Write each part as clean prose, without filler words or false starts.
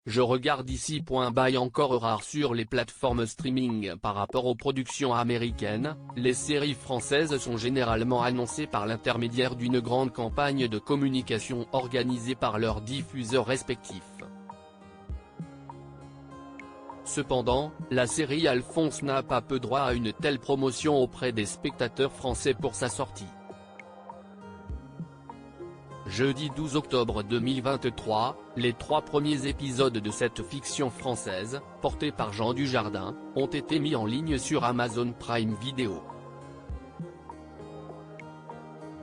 Je regarde ici. Bail encore rare sur les plateformes streaming par rapport aux productions américaines, les séries françaises sont généralement annoncées par l'intermédiaire d'une grande campagne de communication organisée par leurs diffuseurs respectifs. Cependant, la série Alphonse n'a pas peu droit à une telle promotion auprès des spectateurs français pour sa sortie. Jeudi 12 octobre 2023, les 3 premiers épisodes de cette fiction française, portée par Jean Dujardin, ont été mis en ligne sur Amazon Prime Video.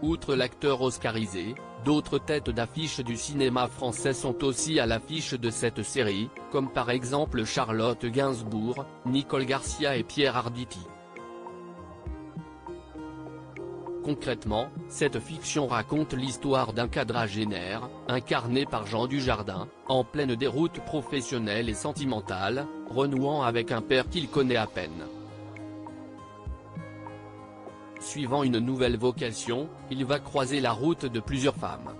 Outre l'acteur oscarisé, d'autres têtes d'affiche du cinéma français sont aussi à l'affiche de cette série, comme par exemple Charlotte Gainsbourg, Nicole Garcia et Pierre Arditi. Concrètement, cette fiction raconte l'histoire d'un quadragénaire, incarné par Jean Dujardin, en pleine déroute professionnelle et sentimentale, renouant avec un père qu'il connaît à peine. Suivant une nouvelle vocation, il va croiser la route de plusieurs femmes.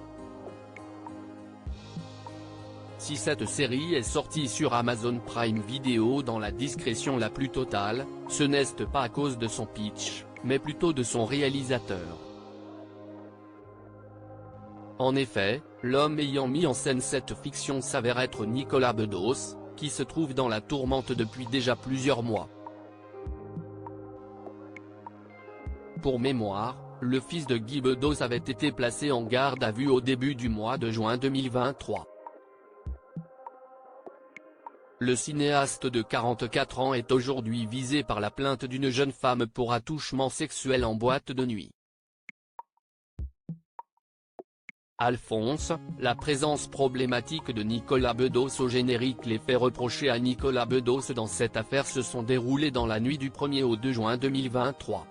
Si cette série est sortie sur Amazon Prime Video dans la discrétion la plus totale, ce n'est pas à cause de son pitch, mais plutôt de son réalisateur. En effet, l'homme ayant mis en scène cette fiction s'avère être Nicolas Bedos, qui se trouve dans la tourmente depuis déjà plusieurs mois. Pour mémoire, le fils de Guy Bedos avait été placé en garde à vue au début du mois de juin 2023. Le cinéaste de 44 ans est aujourd'hui visé par la plainte d'une jeune femme pour attouchement sexuel en boîte de nuit. Alphonse, la présence problématique de Nicolas Bedos au générique. Les faits reprochés à Nicolas Bedos dans cette affaire se sont déroulés dans la nuit du 1er au 2 juin 2023.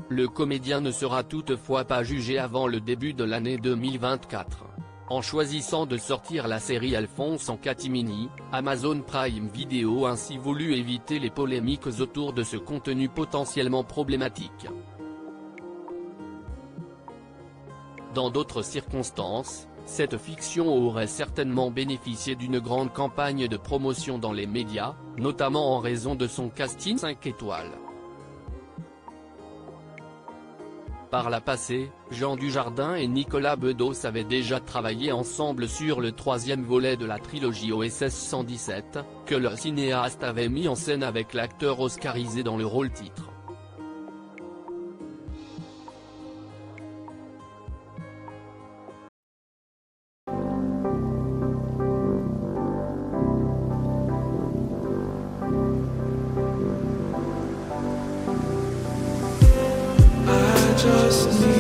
Le comédien ne sera toutefois pas jugé avant le début de l'année 2024. En choisissant de sortir la série Alphonse en catimini, Amazon Prime Video a ainsi voulu éviter les polémiques autour de ce contenu potentiellement problématique. Dans d'autres circonstances, cette fiction aurait certainement bénéficié d'une grande campagne de promotion dans les médias, notamment en raison de son casting 5 étoiles. Par la passé, Jean Dujardin et Nicolas Bedos avaient déjà travaillé ensemble sur le 3e volet de la trilogie OSS 117, que le cinéaste avait mis en scène avec l'acteur oscarisé dans le rôle-titre. Just